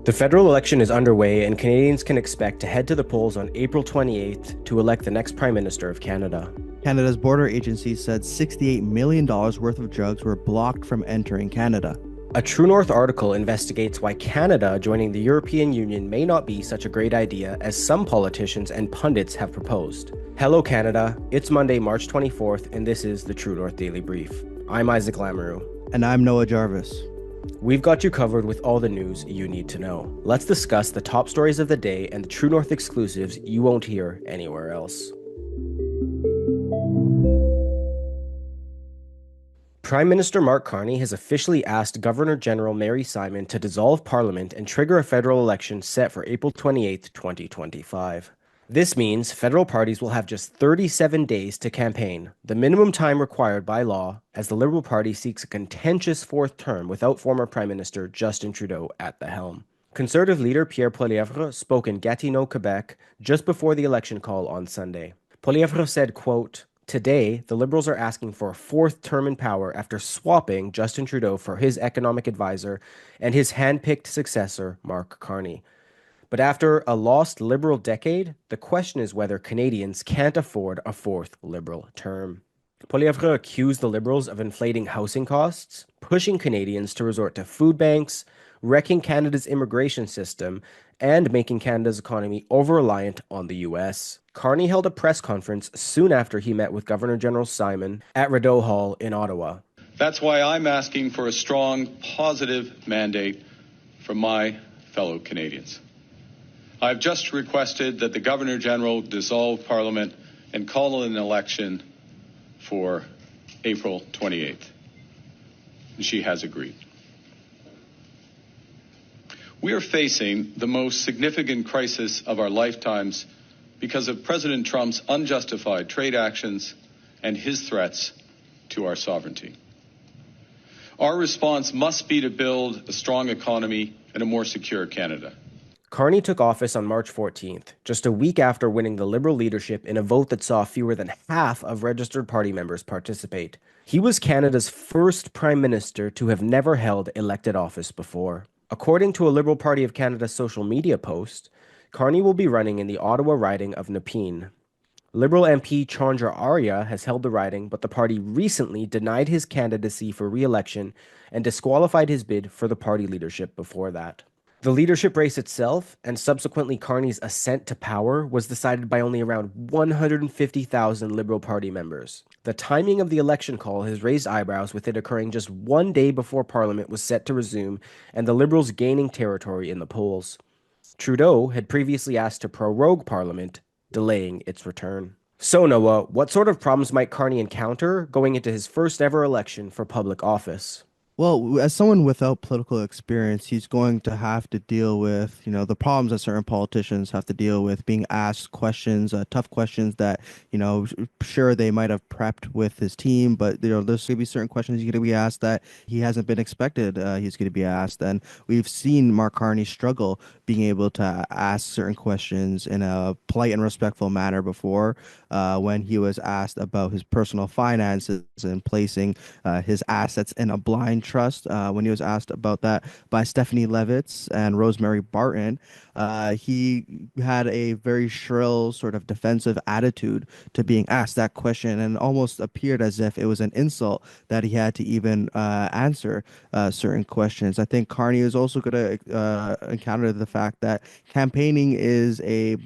The federal election is underway, and Canadians can expect to head to the polls on April 28th to elect the next Prime Minister of Canada. Canada's border agency said $68 million worth of drugs were blocked from entering Canada. A True North article investigates why Canada joining the European Union may not be such a great idea as some politicians and pundits have proposed. Hello Canada, it's Monday, March 24th, and this is the True North Daily Brief. I'm Isaac Lamoureux. And I'm Noah Jarvis. We've got you covered with all the news you need to know. Let's discuss the top stories of the day and the True North exclusives you won't hear anywhere else. Prime Minister Mark Carney has officially asked Governor-General Mary Simon to dissolve Parliament and trigger a federal election set for April 28, 2025. This means federal parties will have just 37 days to campaign, the minimum time required by law, as the Liberal Party seeks a contentious fourth term without former Prime Minister Justin Trudeau at the helm. Conservative leader Pierre Poilievre spoke in Gatineau, Quebec, just before the election call on Sunday. Poilievre said, quote, "Today, the Liberals are asking for a fourth term in power after swapping Justin Trudeau for his economic advisor and his hand-picked successor, Mark Carney. But after a lost Liberal decade, the question is whether Canadians can't afford a fourth Liberal term." Poilievre accused the Liberals of inflating housing costs, pushing Canadians to resort to food banks, wrecking Canada's immigration system, and making Canada's economy over-reliant on the US. Carney held a press conference soon after he met with Governor-General Simon at Rideau Hall in Ottawa. That's why I'm asking for a strong, positive mandate from my fellow Canadians. I've just requested that the Governor-General dissolve Parliament and call an election for April 28th. And she has agreed. We are facing the most significant crisis of our lifetimes because of President Trump's unjustified trade actions and his threats to our sovereignty. Our response must be to build a strong economy and a more secure Canada. Carney took office on March 14th, just a week after winning the Liberal leadership in a vote that saw fewer than half of registered party members participate. He was Canada's first Prime Minister to have never held elected office before. According to a Liberal Party of Canada social media post, Carney will be running in the Ottawa riding of Nepean. Liberal MP Chandra Arya has held the riding, but the party recently denied his candidacy for re-election and disqualified his bid for the party leadership before that. The leadership race itself, and subsequently Carney's ascent to power, was decided by only around 150,000 Liberal Party members. The timing of the election call has raised eyebrows, with it occurring just one day before Parliament was set to resume and the Liberals gaining territory in the polls. Trudeau had previously asked to prorogue Parliament, delaying its return. So Noah, what sort of problems might Carney encounter going into his first ever election for public office? Well, as someone without political experience, he's going to have to deal with, the problems that certain politicians have to deal with, being asked questions, tough questions that, sure, they might have prepped with his team, but, there's going to be certain questions he's going to be asked that he hasn't been expected he's going to be asked. And we've seen Mark Carney struggle being able to ask certain questions in a polite and respectful manner before, when he was asked about his personal finances and placing his assets in a blind trust. When he was asked about that by Stephanie Levitz and Rosemary Barton, he had a very shrill sort of defensive attitude to being asked that question, and almost appeared as if it was an insult that he had to even answer certain questions. I think Carney is also going to encounter the fact that campaigning is a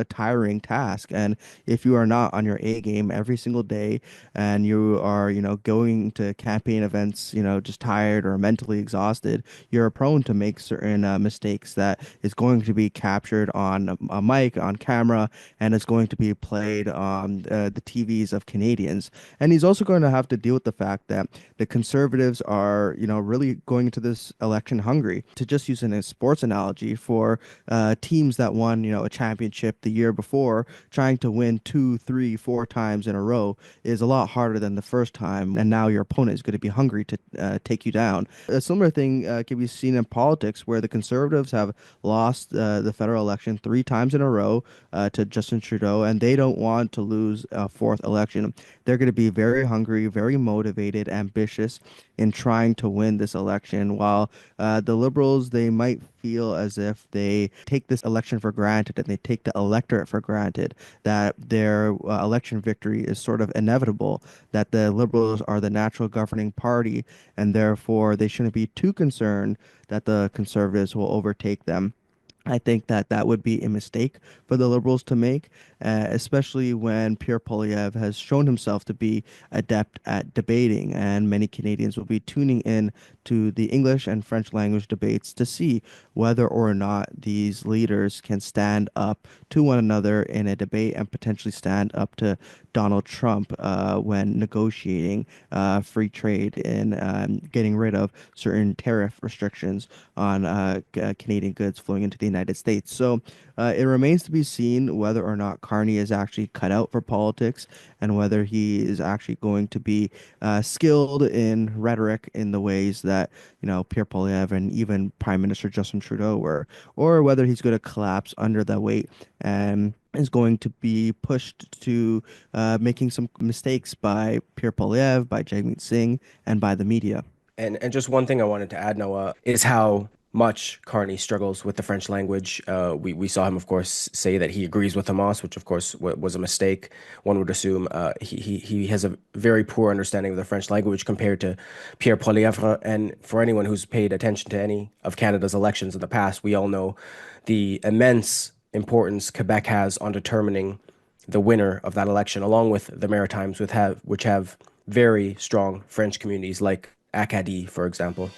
tiring task, and if you are not on your A game every single day and you are going to campaign events just tired or mentally exhausted, you're prone to make certain mistakes that is going to be captured on a mic, on camera, and it's going to be played on the TVs of Canadians. And he's also going to have to deal with the fact that the Conservatives are, really going into this election hungry. To just use a sports analogy, for teams that won, a championship the year before, trying to win 2, 3, 4 times in a row is a lot harder than the first time. And now your opponent is going to be hungry to take you down. A similar thing can be seen in politics, where the Conservatives have lost the federal election 3 times in a row to Justin Trudeau, and they don't want to lose a fourth election. They're going to be very hungry, very motivated, ambitious in trying to win this election. While the Liberals, they might feel as if they take this election for granted and they take the electorate for granted, that their election victory is sort of inevitable, that the Liberals are the natural governing party, and therefore they shouldn't be too concerned that the Conservatives will overtake them. I think that that would be a mistake for the Liberals to make, especially when Pierre Poilievre has shown himself to be adept at debating, and many Canadians will be tuning in to the English and French language debates to see whether or not these leaders can stand up to one another in a debate and potentially stand up to Donald Trump when negotiating free trade and getting rid of certain tariff restrictions on Canadian goods flowing into the United States. So it remains to be seen whether or not Carney is actually cut out for politics and whether he is actually going to be skilled in rhetoric in the ways that, Pierre Poilievre and even Prime Minister Justin Trudeau were, or whether he's going to collapse under the weight and is going to be pushed to making some mistakes by Pierre Poilievre, by Jagmeet Singh, and by the media. And just one thing I wanted to add, Noah, is how much Carney struggles with the French language. We saw him, of course, say that he agrees with Hamas, which of course was a mistake. One would assume he has a very poor understanding of the French language compared to Pierre Poilievre. And for anyone who's paid attention to any of Canada's elections in the past, we all know the immense importance Quebec has on determining the winner of that election, along with the Maritimes, which have very strong French communities like Acadie, for example.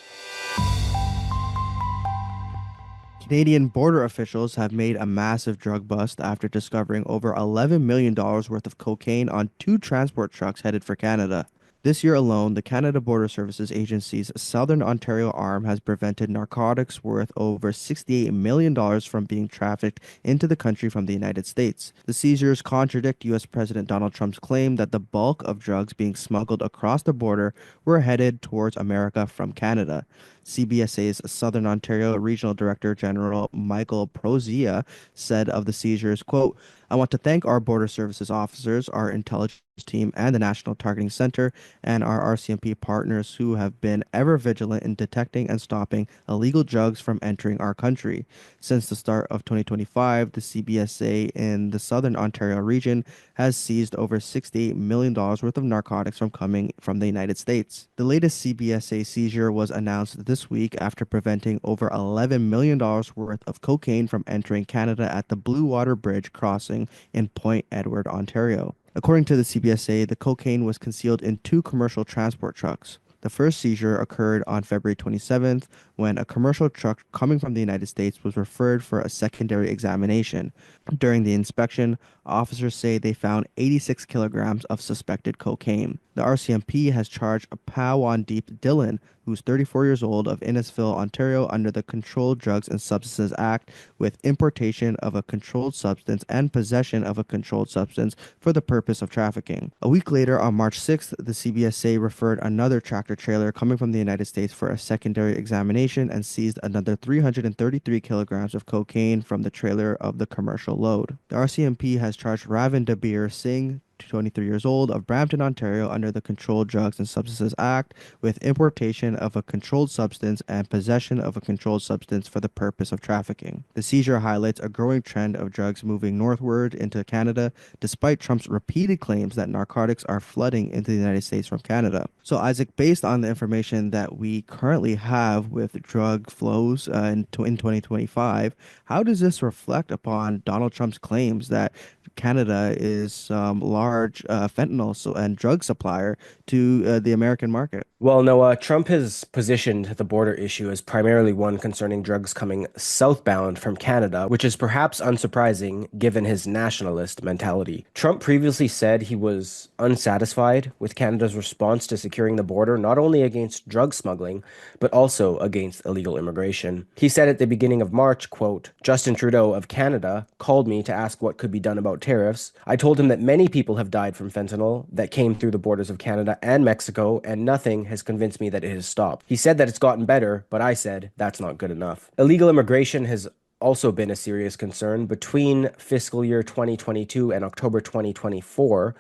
Canadian border officials have made a massive drug bust after discovering over $11 million worth of cocaine on two transport trucks headed for Canada. This year alone, the Canada Border Services Agency's Southern Ontario arm has prevented narcotics worth over $68 million from being trafficked into the country from the United States. The seizures contradict U.S. President Donald Trump's claim that the bulk of drugs being smuggled across the border were headed towards America from Canada. CBSA's Southern Ontario Regional Director General Michael Prozia said of the seizures, quote, "I want to thank our Border Services officers, our intelligence team, and the National Targeting Center, and our RCMP partners who have been ever vigilant in detecting and stopping illegal drugs from entering our country. Since the start of 2025, the CBSA in the Southern Ontario region has seized over $68 million worth of narcotics from coming from the United States. The latest CBSA seizure was announced this week after preventing over $11 million worth of cocaine from entering Canada at the Blue Water Bridge crossing in Point Edward, Ontario. According to the CBSA, the cocaine was concealed in two commercial transport trucks. The first seizure occurred on February 27th when a commercial truck coming from the United States was referred for a secondary examination. During the inspection, officers say they found 86 kilograms of suspected cocaine. The RCMP has charged Pawandeep Dillon, who's 34 years old, of Innisfil, Ontario, under the Controlled Drugs and Substances Act with importation of a controlled substance and possession of a controlled substance for the purpose of trafficking. A week later, on March 6th, the CBSA referred another tractor trailer coming from the United States for a secondary examination and seized another 333 kilograms of cocaine from the trailer of the commercial load. The RCMP has charged Ravin Dabir Singh, 23 years old, of Brampton, Ontario, under the Controlled Drugs and Substances Act with importation of a controlled substance and possession of a controlled substance for the purpose of trafficking. The seizure highlights a growing trend of drugs moving northward into Canada, despite Trump's repeated claims that narcotics are flooding into the United States from Canada. So, Isaac, based on the information that we currently have with drug flows in 2025, how does this reflect upon Donald Trump's claims that Canada is large fentanyl and drug supplier to the American market? Well, no, Trump has positioned the border issue as primarily one concerning drugs coming southbound from Canada, which is perhaps unsurprising given his nationalist mentality. Trump previously said he was unsatisfied with Canada's response to securing the border, not only against drug smuggling, but also against illegal immigration. He said at the beginning of March, quote, "Justin Trudeau of Canada called me to ask what could be done about tariffs. I told him that many people have died from fentanyl that came through the borders of Canada and Mexico, and nothing has convinced me that it has stopped. He said that it's gotten better, but I said that's not good enough." Illegal immigration has also been a serious concern. Between fiscal year 2022 and October 2024,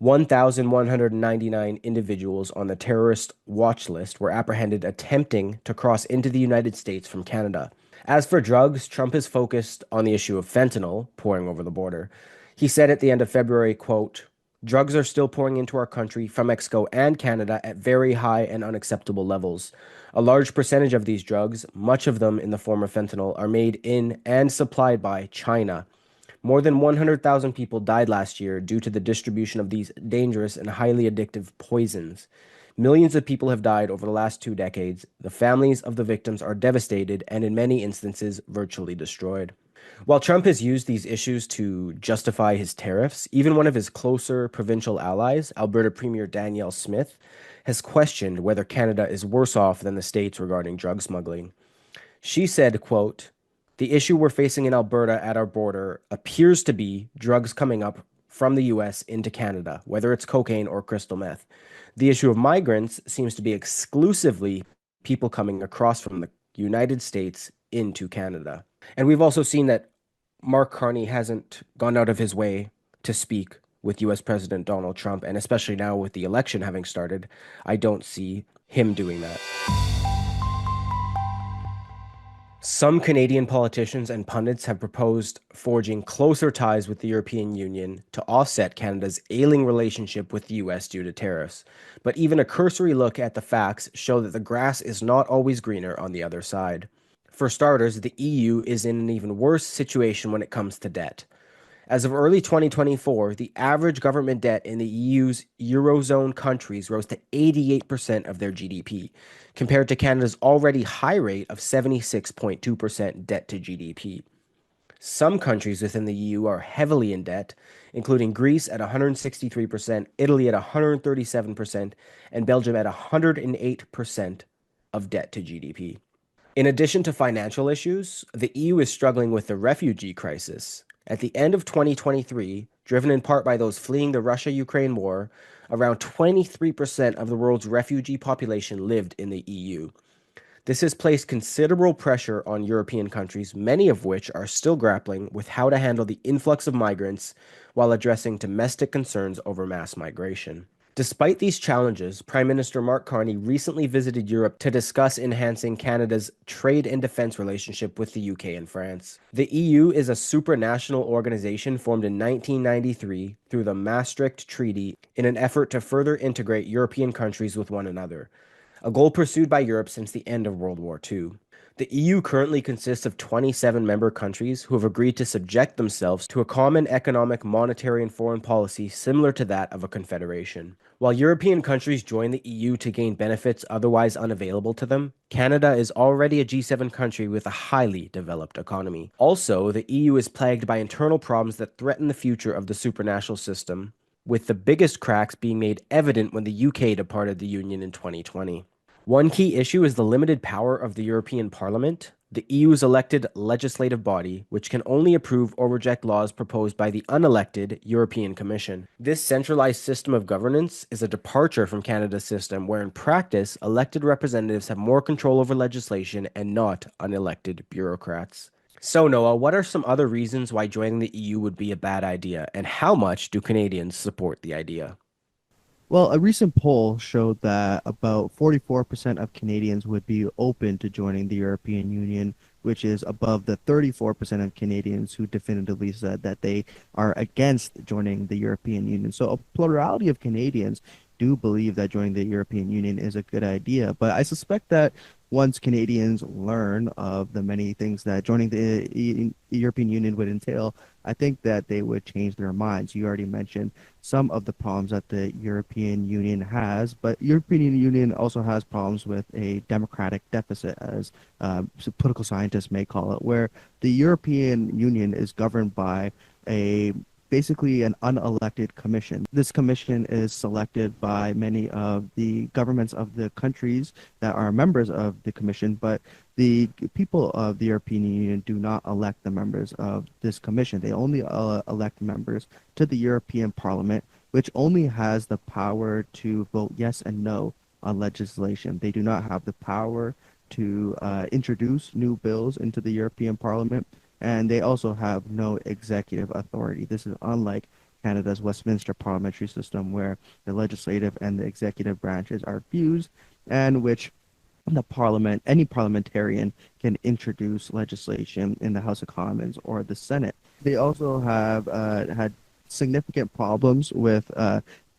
1,199 individuals on the terrorist watch list were apprehended attempting to cross into the United States from Canada. As for drugs, Trump is focused on the issue of fentanyl pouring over the border. He said at the end of February, quote, drugs are still pouring into our country from Mexico and Canada at very high and unacceptable levels. A large percentage of these drugs, much of them in the form of fentanyl, are made in and supplied by China. More than 100,000 people died last year due to the distribution of these dangerous and highly addictive poisons. Millions of people have died over the last 2 decades. The families of the victims are devastated and, in many instances, virtually destroyed. While Trump has used these issues to justify his tariffs, even one of his closer provincial allies, Alberta Premier Danielle Smith, has questioned whether Canada is worse off than the states regarding drug smuggling. She said, quote, the issue we're facing in Alberta at our border appears to be drugs coming up from the US into Canada, whether it's cocaine or crystal meth. The issue of migrants seems to be exclusively people coming across from the United States into Canada. And we've also seen that Mark Carney hasn't gone out of his way to speak with US President Donald Trump, and especially now with the election having started, I don't see him doing that. Some Canadian politicians and pundits have proposed forging closer ties with the European Union to offset Canada's ailing relationship with the US due to tariffs. But even a cursory look at the facts show that the grass is not always greener on the other side. For starters, the EU is in an even worse situation when it comes to debt. As of early 2024, the average government debt in the EU's Eurozone countries rose to 88% of their GDP, compared to Canada's already high rate of 76.2% debt to GDP. Some countries within the EU are heavily in debt, including Greece at 163%, Italy at 137%, and Belgium at 108% of debt to GDP. In addition to financial issues, the EU is struggling with the refugee crisis. At the end of 2023, driven in part by those fleeing the Russia-Ukraine war, around 23% of the world's refugee population lived in the EU. This has placed considerable pressure on European countries, many of which are still grappling with how to handle the influx of migrants while addressing domestic concerns over mass migration. Despite these challenges, Prime Minister Mark Carney recently visited Europe to discuss enhancing Canada's trade and defense relationship with the UK and France. The EU is a supranational organization formed in 1993 through the Maastricht Treaty in an effort to further integrate European countries with one another, a goal pursued by Europe since the end of World War II. The EU currently consists of 27 member countries who have agreed to subject themselves to a common economic, monetary, and foreign policy similar to that of a confederation. While European countries join the EU to gain benefits otherwise unavailable to them, Canada is already a G7 country with a highly developed economy. Also, the EU is plagued by internal problems that threaten the future of the supranational system, with the biggest cracks being made evident when the UK departed the Union in 2020. One key issue is the limited power of the European Parliament, the EU's elected legislative body, which can only approve or reject laws proposed by the unelected European Commission. This centralized system of governance is a departure from Canada's system, where in practice, elected representatives have more control over legislation and not unelected bureaucrats. So, Noah, what are some other reasons why joining the EU would be a bad idea, and how much do Canadians support the idea? Well, a recent poll showed that about 44% of Canadians would be open to joining the European Union, which is above the 34% of Canadians who definitively said that they are against joining the European Union. So a plurality of Canadians do believe that joining the European Union is a good idea. But I suspect that once Canadians learn of the many things that joining the European Union would entail, I think that they would change their minds. You already mentioned some of the problems that the European Union has, but European Union also has problems with a democratic deficit, as political scientists may call it, where the European Union is governed by a basically an unelected commission. This commission is selected by many of the governments of the countries that are members of the commission, but the people of the European Union do not elect the members of this commission. They only elect members to the European Parliament, which only has the power to vote yes and no on legislation. They do not have the power to introduce new bills into the European Parliament, and they also have no executive authority. This is unlike Canada's Westminster parliamentary system, where the legislative and the executive branches are fused, and which the parliament, any parliamentarian can introduce legislation in the House of Commons or the Senate. They also have had significant problems with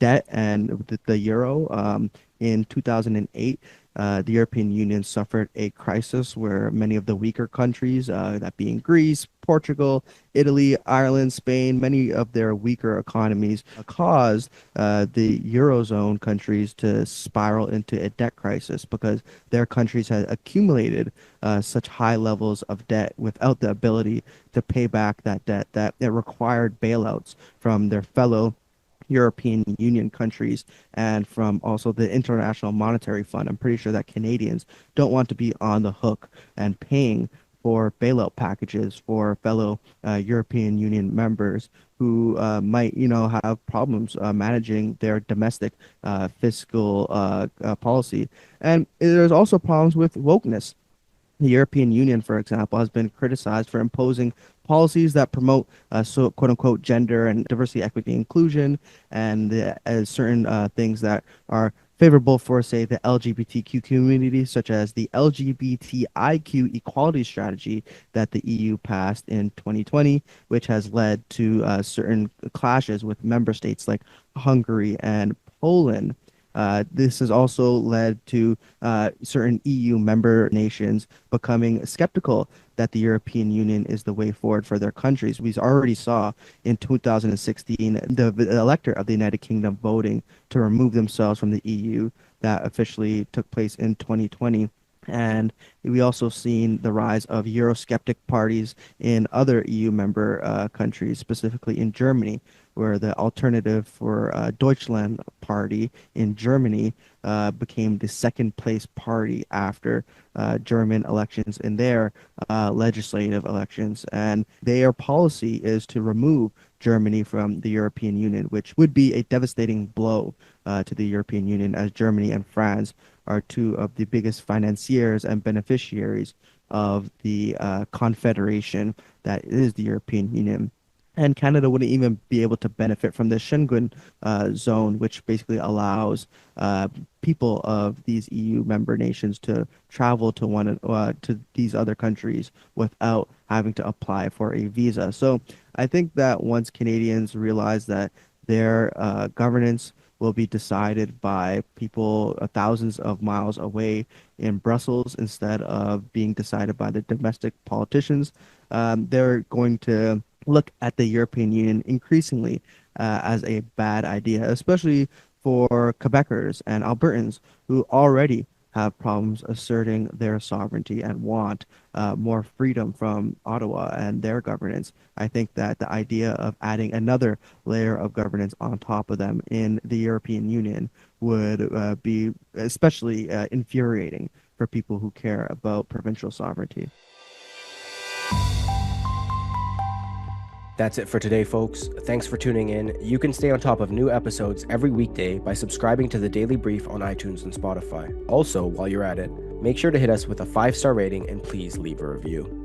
debt and the euro. In 2008, the European Union suffered a crisis where many of the weaker countries, that being Greece, Portugal, Italy, Ireland, Spain, many of their weaker economies caused the Eurozone countries to spiral into a debt crisis because their countries had accumulated such high levels of debt without the ability to pay back that debt, that it required bailouts from their fellow European Union countries and from also the International Monetary Fund. I'm pretty sure that Canadians don't want to be on the hook and paying for bailout packages for fellow European Union members who might, have problems managing their domestic fiscal policy. And there's also problems with wokeness. The European Union, for example, has been criticized for imposing policies that promote so quote unquote gender and diversity, equity, inclusion, and certain things that are favorable for, say, the LGBTQ community, such as the LGBTIQ equality strategy that the EU passed in 2020, which has led to certain clashes with member states like Hungary and Poland. This has also led to certain EU member nations becoming skeptical that the European Union is the way forward for their countries. We already saw in 2016 the electorate of the United Kingdom voting to remove themselves from the EU. That officially took place in 2020. And we also seen the rise of Eurosceptic parties in other EU member countries, specifically in Germany, where the alternative for Deutschland party in Germany became the second place party after German elections in their legislative elections. And their policy is to remove Germany from the European Union, which would be a devastating blow to the European Union, as Germany and France are two of the biggest financiers and beneficiaries of the confederation that is the European Union. And Canada wouldn't even be able to benefit from the Schengen zone, which basically allows people of these EU member nations to travel to these other countries without having to apply for a visa. So I think that once Canadians realize that their governance will be decided by people thousands of miles away in Brussels instead of being decided by the domestic politicians, they're going to look at the European Union increasingly as a bad idea, especially for Quebecers and Albertans who already have problems asserting their sovereignty and want more freedom from Ottawa and their governance. I think that the idea of adding another layer of governance on top of them in the European Union would be especially infuriating for people who care about provincial sovereignty. That's it for today, folks. Thanks for tuning in. You can stay on top of new episodes every weekday by subscribing to the Daily Brief on iTunes and Spotify. Also, while you're at it, make sure to hit us with a 5-star rating and please leave a review.